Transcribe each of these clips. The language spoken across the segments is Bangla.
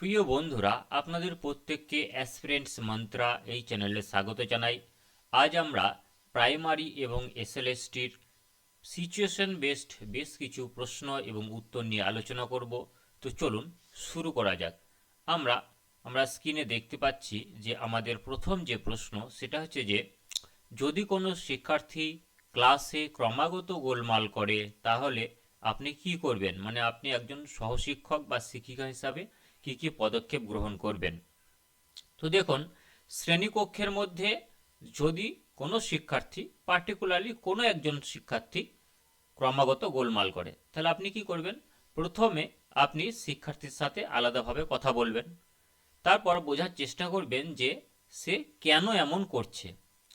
প্রিয় বন্ধুরা, আপনাদের প্রত্যেককে অ্যাসপিরেন্টস মন্ত্রা এই চ্যানেলে স্বাগত জানাই। আজ আমরা প্রাইমারি এবং এসএলএসটির সিচুয়েশন বেসড বেশ কিছু প্রশ্ন এবং উত্তর নিয়ে আলোচনা করব। তো চলুন শুরু করা যাক। আমরা আমরা স্ক্রিনে দেখতে পাচ্ছি যে আমাদের প্রথম যে প্রশ্ন সেটা হচ্ছে যে যদি কোনো শিক্ষার্থী ক্লাসে ক্রমাগত গোলমাল করে তাহলে আপনি কি করবেন, মানে আপনি একজন সহশিক্ষক বা শিক্ষিকা হিসাবে কি কি পদক্ষেপ গ্রহণ করবেন। তো দেখুন, শ্রেণীকক্ষের মধ্যে যদি কোনো শিক্ষার্থী, পার্টিকুলারলি কোনো একজন শিক্ষার্থী ক্রমাগত গোলমাল করে, তাহলে আপনি কি করবেন? প্রথমে আপনি শিক্ষার্থীর সাথে আলাদাভাবে কথা বলবেন। তারপর বোঝার চেষ্টা করবেন যে সে কেন এমন করছে,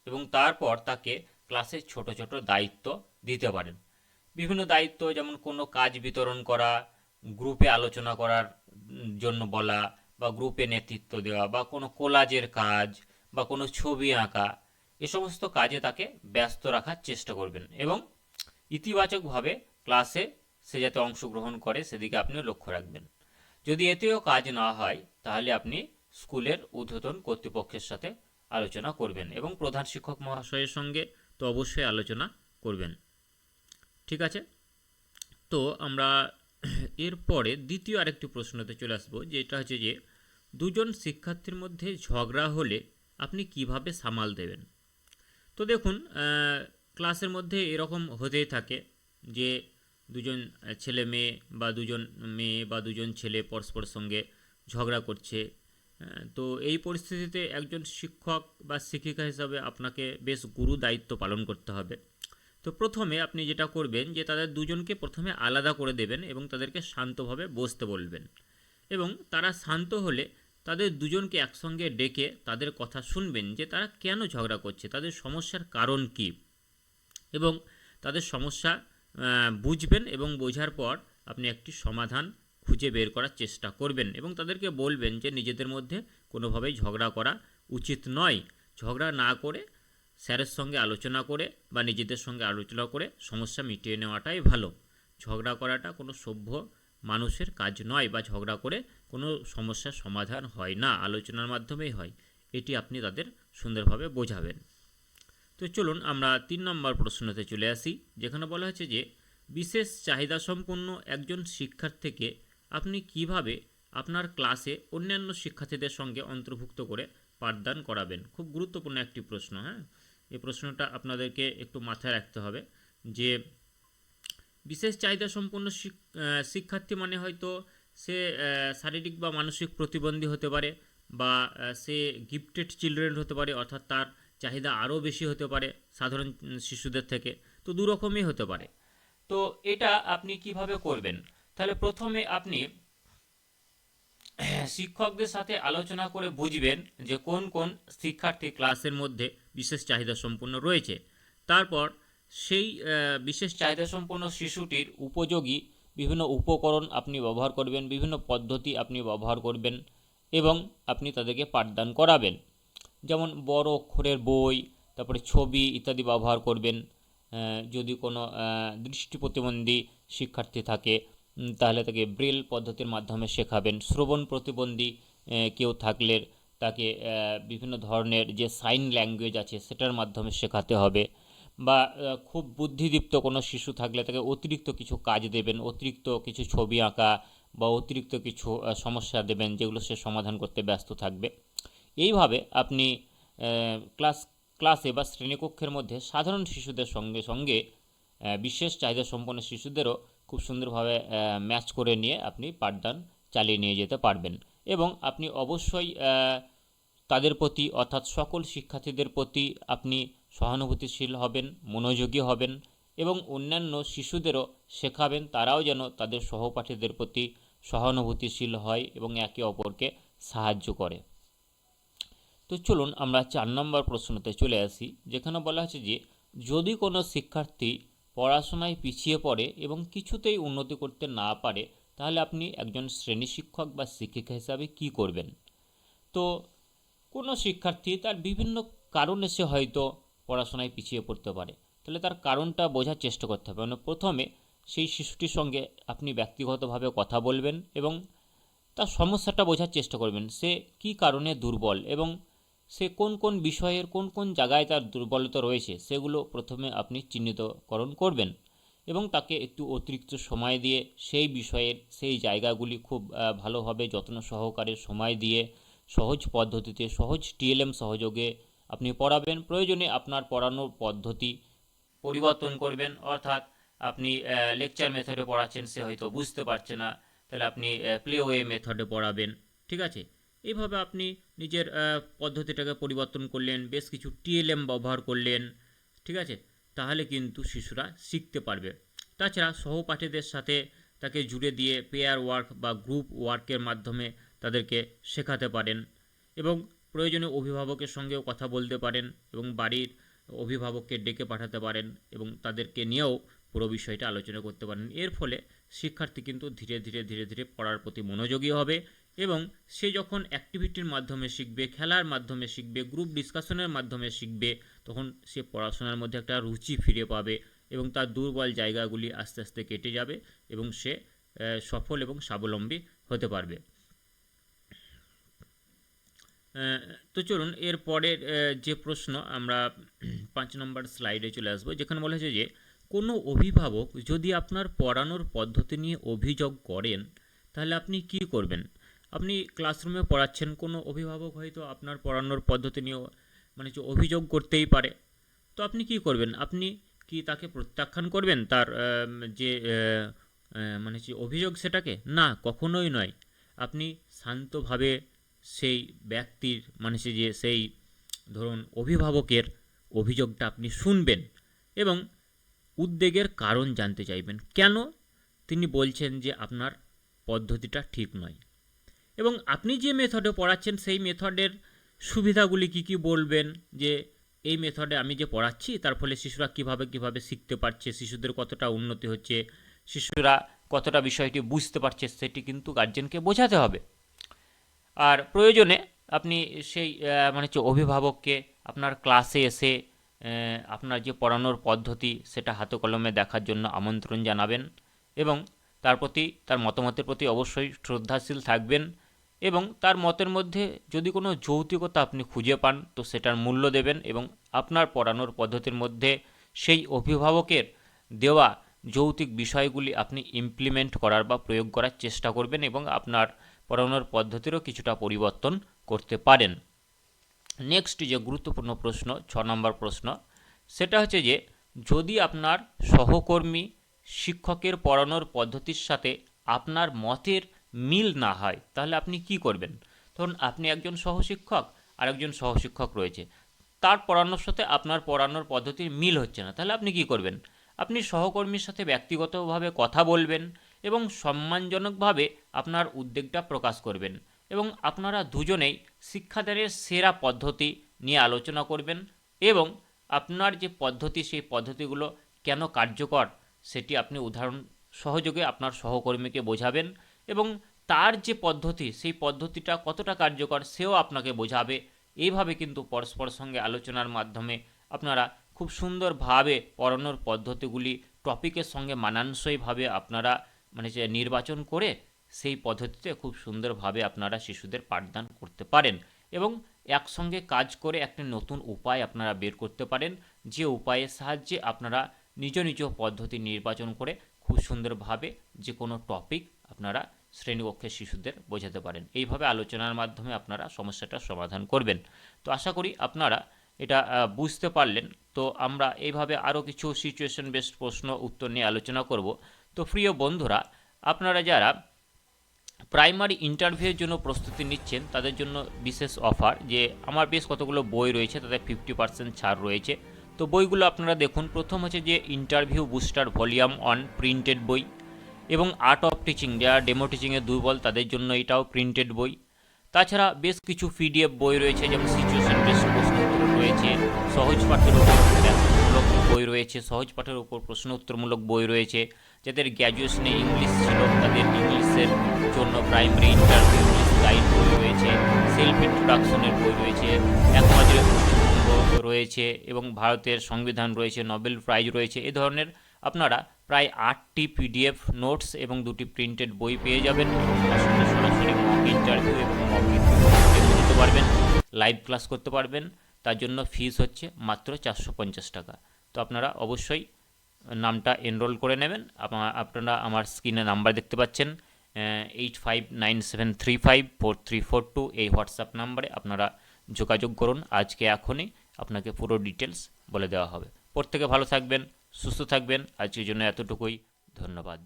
এবং তারপর তাকে ক্লাসে ছোট ছোট দায়িত্ব দিতে পারেন। বিভিন্ন দায়িত্ব, যেমন কোনো কাজ বিতরণ করা, গ্রুপে আলোচনা করার জন্য বলা, বা গ্রুপে নেতৃত্ব দেওয়া, বা কোনো কোলাজের কাজ, বা কোনো ছবি আঁকা, এ সমস্ত কাজে তাকে ব্যস্ত রাখার চেষ্টা করবেন, এবং ইতিবাচকভাবে ক্লাসে সে যাতে অংশগ্রহণ করে সেদিকে আপনি লক্ষ্য রাখবেন। যদি এতেও কাজ না হয়, তাহলে আপনি স্কুলের ঊর্ধ্বতন কর্তৃপক্ষের সাথে আলোচনা করবেন, এবং প্রধান শিক্ষক মহাশয়ের সঙ্গে তো অবশ্যই আলোচনা করবেন। ঠিক আছে? তো আমরা এরপরে দ্বিতীয় আরেকটি প্রশ্নতে চলে আসবো, যেটা হচ্ছে যে দুজন শিক্ষার্থীর মধ্যে ঝগড়া হলে আপনি কিভাবে সামাল দেবেন। তো দেখুন, ক্লাসের মধ্যে এরকম হতেই থাকে যে দুজন ছেলে মেয়ে, বা দুজন মেয়ে বা দুজন ছেলে পরস্পরের সঙ্গে ঝগড়া করছে। তো এই পরিস্থিতিতে একজন শিক্ষক বা শিক্ষিকা হিসাবে আপনাকে বেশ গুরু দায়িত্ব পালন করতে হবে। তো প্রথমে আপনি যেটা করবেন যে তাদের দুজনকে প্রথমে আলাদা করে দেবেন এবং তাদেরকে শান্তভাবে বসতে বলবেন, এবং তারা শান্ত হলে তাদের দুজনকে একসঙ্গে ডেকে তাদের কথা শুনবেন যে তারা কেন ঝগড়া করছে, তাদের সমস্যার কারণ কী, এবং তাদের সমস্যা বুঝবেন, এবং বোঝার পর আপনি একটি সমাধান খুঁজে বের করার চেষ্টা করবেন, এবং তাদেরকে বলবেন যে নিজেদের মধ্যে কোনোভাবেই ঝগড়া করা উচিত নয়। ঝগড়া না করে স্যারের সঙ্গে আলোচনা করে বা নিজেদের সঙ্গে আলোচনা করে সমস্যা মিটিয়ে নেওয়াটাই ভালো। ঝগড়া করাটা কোনো সভ্য মানুষের কাজ নয়, বা ঝগড়া করে কোনো সমস্যার সমাধান হয় না, আলোচনার মাধ্যমেই হয়। এটি আপনি তাদের সুন্দরভাবে বোঝাবেন। তো চলুন আমরা 3 নম্বর প্রশ্নতে চলে আসি, যেখানে বলা হয়েছে যে বিশেষ চাহিদা সম্পন্ন একজন শিক্ষার্থীকে আপনি কিভাবে আপনার ক্লাসে অন্যান্য শিক্ষার্থীদের সঙ্গে অন্তর্ভুক্ত করে পাঠদান করাবেন। খুব গুরুত্বপূর্ণ একটি প্রশ্ন। হ্যাঁ, এই প্রশ্নটা আপনাদেরকে একটু মাথায় রাখতে হবে যে বিশেষ চাহিদা সম্পন্ন শিক্ষার্থী মানে হয়তো সে শারীরিক বা মানসিক প্রতিবন্ধী হতে পারে, বা সে গিফটেড চিলড্রেন হতে পারে, অর্থাৎ তার চাহিদা আরও বেশি হতে পারে সাধারণ শিশুদের থেকে। তো দুরকমই হতে পারে। তো এটা আপনি কিভাবে করবেন? তাহলে প্রথমে আপনি শিক্ষকদের সাথে আলোচনা করে বুঝবেন যে কোন কোন শিক্ষার্থী ক্লাসের মধ্যে বিশেষ চাহিদা সম্পন্ন রয়েছে। তারপর সেই বিশেষ চাহিদা সম্পন্ন শিশুটির উপযোগী বিভিন্ন উপকরণ আপনি ব্যবহার করবেন, বিভিন্ন পদ্ধতি আপনি ব্যবহার করবেন, এবং আপনি তাদেরকে পাঠদান করাবেন। যেমন বড় অক্ষরের বই, তারপরে ছবি ইত্যাদি ব্যবহার করবেন। যদি কোনো দৃষ্টি প্রতিবন্ধী শিক্ষার্থী থাকে তাহলে তাকে ব্রেল পদ্ধতির মাধ্যমে শেখাবেন। শ্রবণ প্রতিবন্ধী কেউ থাকলে তাকে বিভিন্ন ধরনের যে সাইন ল্যাঙ্গুয়েজ আছে সেটার মাধ্যমে শেখাতে হবে। বা খুব বুদ্ধিদীপ্ত কোনো শিশু থাকলে তাকে অতিরিক্ত কিছু কাজ দেবেন, অতিরিক্ত কিছু ছবি আঁকা বা অতিরিক্ত কিছু সমস্যা দেবেন যেগুলো সে সমাধান করতে ব্যস্ত থাকবে। এইভাবে আপনি ক্লাসে বা শ্রেণীকক্ষের মধ্যে সাধারণ শিশুদের সঙ্গে সঙ্গে বিশেষ চাহিদা সম্পন্ন শিশুদেরও খুব সুন্দরভাবে ম্যাচ করে নিয়ে আপনি পাঠদান চালিয়ে নিয়ে যেতে পারবেন। এবং আপনি অবশ্যই তাদের প্রতি, অর্থাৎ সকল শিক্ষার্থীদের প্রতি আপনি সহানুভূতিশীল হবেন, মনোযোগী হবেন, এবং অন্যান্য শিশুদেরও শেখাবেন তারাও যেন তাদের সহপাঠীদের প্রতি সহানুভূতিশীল হয় এবং একে অপরকে সাহায্য করে। তো চলুন আমরা 4 নম্বর প্রশ্নতে চলে আসি, যেখানে বলা হচ্ছে যে যদি কোনো শিক্ষার্থী পড়াশোনায় পিছিয়ে পড়ে এবং কিছুতেই উন্নতি করতে না পারে, তাহলে আপনি একজন শ্রেণী শিক্ষক বা শিক্ষিকা হিসাবে কি করবেন। তো কোনো শিক্ষার্থী তার বিভিন্ন কারণে সে হয়তো পড়াশোনায় পিছিয়ে পড়তে পারে, তাহলে তার কারণটা বোঝার চেষ্টা করতে হবে। মানে প্রথমে সেই শিশুটির সঙ্গে আপনি ব্যক্তিগতভাবে কথা বলবেন এবং তার সমস্যাটা বোঝার চেষ্টা করবেন, সে কী কারণে দুর্বল এবং সে কোন কোন বিষয়ের কোন কোন জায়গায় তার দুর্বলতা রয়েছে সেগুলো প্রথমে আপনি চিহ্নিতকরণ করবেন এবং তাকে একটু অতিরিক্ত সময় দিয়ে সেই বিষয়ের সেই জায়গাগুলি খুব ভালোভাবে যত্ন সহকারে সময় দিয়ে সহজ পদ্ধতিতে সহজ টিএলএম সহযোগে আপনি পড়াবেন। প্রয়োজনে আপনার পড়ানোর পদ্ধতি পরিবর্তন করবেন, অর্থাৎ আপনি লেকচার মেথডে পড়াচ্ছেন, সে হয়তো বুঝতে পারছে না, তাহলে আপনি প্লে ওয়ে মেথডে পড়াবেন। ঠিক আছে, এইভাবে আপনি নিজের পদ্ধতিটাকে পরিবর্তন করলেন, বেশ কিছু টিএলএম ব্যবহার করলেন। ঠিক আছে, তাহলে কিন্তু শিশুরা শিখতে পারবে। তাছাড়া সহপাঠীদের সাথে তাকে জুড়ে দিয়ে পেয়ার ওয়ার্ক বা গ্রুপ ওয়ার্কের মাধ্যমে তাদেরকে শেখাতে পারেন এবং প্রয়োজনে অভিভাবকের সঙ্গেও কথা বলতে পারেন এবং বাড়ির অভিভাবককে ডেকে পাঠাতে পারেন এবং তাদেরকে নিয়েও পুরো বিষয়টা আলোচনা করতে পারেন। এর ফলে শিক্ষার্থী কিন্তু ধীরে ধীরে ধীরে ধীরে পড়ার প্রতি মনোযোগী হবে এবং সে যখন অ্যাক্টিভিটির মাধ্যমে শিখবে, খেলার মাধ্যমে শিখবে, গ্রুপ ডিসকাশনের মাধ্যমে শিখবে, তখন সে পড়াশোনার মধ্যে একটা রুচি ফিরে পাবে এবং তার দুর্বল জায়গাগুলি আস্তে আস্তে কেটে যাবে এবং সে সফল এবং স্বাবলম্বী হতে পারবে। তো চলুন এর পরের যে প্রশ্ন আমরা 5 নম্বর স্লাইডে চলে আসবো, যেখানে বলা হয়েছে যে কোনো অভিভাবক যদি আপনার পড়ানোর পদ্ধতি নিয়ে অভিযোগ করেন তাহলে আপনি কি করবেন। আপনি ক্লাসরুমে পড়াচ্ছেন, কোনো অভিভাবক হয়তো আপনার পড়ানোর পদ্ধতি নিয়ে যে অভিযোগ করতেই পারে, তো আপনি কি করবেন। আপনি কি তাকে প্রত্যাখ্যান করবেন তার যে যে অভিযোগ সেটাকে? না, কখনোই নয়। আপনি শান্তভাবে সেই ব্যক্তির সেই ধরুন অভিভাবকের অভিযোগটা আপনি শুনবেন এবং উদ্বেগের কারণ জানতে চাইবেন, কেন তিনি বলছেন যে আপনার পদ্ধতিটা ঠিক নয় এবং আপনি যে মেথডে পড়াচ্ছেন সেই মেথডের সুবিধাগুলি কি কি বলবেন, যে এই মেথডে আমি যে পড়াচ্ছি তার ফলে শিশুরা কিভাবে শিখতে পারছে, শিশুদের কতটা উন্নতি হচ্ছে, শিশুরা কতটা বিষয়টি বুঝতে পারছে, সেটি কিন্তু গার্জেনকে বোঝাতে হবে। আর প্রয়োজনে আপনি সেই অভিভাবককে আপনার ক্লাসে এসে আপনার যে পড়ানোর পদ্ধতি সেটা হাতে কলমে দেখার জন্য আমন্ত্রণ জানাবেন এবং তার প্রতি, তার মতামতের প্রতি অবশ্যই শ্রদ্ধাশীল থাকবেন এবং তার মতের মধ্যে যদি কোনো যৌক্তিকতা আপনি খুঁজে পান তো সেটার মূল্য দেবেন এবং আপনার পড়ানোর পদ্ধতির মধ্যে সেই অভিভাবকের দেওয়া যৌক্তিক বিষয়গুলি আপনি ইমপ্লিমেন্ট করার বা প্রয়োগ করার চেষ্টা করবেন এবং আপনার পড়ানোর পদ্ধতিরও কিছুটা পরিবর্তন করতে পারেন। নেক্সট যে গুরুত্বপূর্ণ প্রশ্ন 6 নম্বর প্রশ্ন, সেটা হচ্ছে যে যদি আপনার সহকর্মী শিক্ষকের পড়ানোর পদ্ধতির সাথে আপনার মতের মিল না হয় তাহলে আপনি কি করবেন। ধরুন আপনি একজন সহশিক্ষক আর একজন সহশিক্ষক রয়েছে, তার পড়ানোর সাথে আপনার পড়ানোর পদ্ধতির মিল হচ্ছে না, তাহলে আপনি কি করবেন। আপনি সহকর্মীর সাথে ব্যক্তিগতভাবে কথা বলবেন এবং সম্মানজনকভাবে আপনার উদ্বেগটা প্রকাশ করবেন এবং আপনারা দুজনেই শিক্ষাদানের সেরা পদ্ধতি নিয়ে আলোচনা করবেন এবং আপনার যে পদ্ধতি সেই পদ্ধতিগুলো কেন কার্যকর সেটি আপনি উদাহরণ সহযোগে আপনার সহকর্মীকে বোঝাবেন এবং তার যে পদ্ধতি সেই পদ্ধতিটা কতটা কার্যকর সেও আপনাকে বোঝাবে। এইভাবে কিন্তু পরস্পর সঙ্গে আলোচনার মাধ্যমে আপনারা খুব সুন্দরভাবে পড়ানোর পদ্ধতিগুলি টপিকের সঙ্গে মানানসইভাবে আপনারা যে নির্বাচন করে সেই পদ্ধতিতে খুব সুন্দরভাবে আপনারা শিশুদের পাঠদান করতে পারেন এবং একসঙ্গে কাজ করে একটা নতুন উপায় আপনারা বের করতে পারেন, যে উপায়ের সাহায্যে আপনারা নিজ নিজ পদ্ধতি নির্বাচন করে খুব সুন্দরভাবে যে কোনো টপিক আপনারা শ্রেণীকক্ষের শিশুদের বোঝাতে পারেন। এইভাবে আলোচনার মাধ্যমে আপনারা সমস্যাটার সমাধান করবেন। তো আশা করি আপনারা এটা বুঝতে পারলেন। তো আমরা এইভাবে আরও কিছু সিচুয়েশন বেসড প্রশ্ন উত্তর নিয়ে আলোচনা করব। তো প্রিয় বন্ধুরা, আপনারা যারা প্রাইমারি ইন্টারভিউয়ের জন্য প্রস্তুতি নিচ্ছেন তাদের জন্য বিশেষ অফার, যে আমার বেশ কতগুলো বই রয়েছে, তাদের 50% ছাড় রয়েছে। তো বইগুলো আপনারা দেখুন। প্রথম হচ্ছে যে ইন্টারভিউ বুস্টার ভলিউম 1 প্রিন্টেড বই এবং আর্ট অফ টিচিং, যারা ডেমো টিচিংয়ে দুর্বল তাদের জন্য এটাও প্রিন্টেড বই। তাছাড়া বেশ কিছু পিডিএফ বই রয়েছে, যেমন সিচুয়েশন বেসড প্রশ্ন উত্তর রয়েছে, সহজ পাঠের উপর ব্যাকরণমূলক বই রয়েছে, সহজ পাঠের উপর প্রশ্ন উত্তরমূলক বই রয়েছে। যাদের গ্র্যাজুয়েশনে ইংলিশ ছিল তাদের ইংলিশের জন্য প্রাইমারি ইন্টারভিউ ইংলিশ গাইড বই রয়েছে, সেলফ ইন্ট্রোডাকশনের বই রয়েছে, এক নজরে পশ্চিমবঙ্গ রয়েছে এবং ভারতের সংবিধান রয়েছে, নোবেল প্রাইজ রয়েছে। এই ধরনের আপনারা প্রায় 8টি পিডিএফ নোটস এবং 2টি প্রিন্টেড বই পেয়ে যাবেন এবং তার সাথে সরাসরি মক ইন্টারভিউ এবং মক ডেমো দিতে পারবেন, লাইভ ক্লাস করতে পারবেন। তার জন্য ফিস হচ্ছে মাত্র 450 টাকা। তো আপনারা অবশ্যই নামটা এনরোল করে নেবেন। আপনারা আমার স্ক্রিনে নাম্বার দেখতে পাচ্ছেন 8597354342, এই হোয়াটসঅ্যাপ নাম্বারে আপনারা যোগাযোগ করুন। আজকে এখনই আপনাকে পুরো ডিটেলস বলে দেওয়া হবে। প্রত্যেকে ভালো থাকবেন, সুস্থ থাকবেন। আজকের জন্য এতটুকুই, ধন্যবাদ।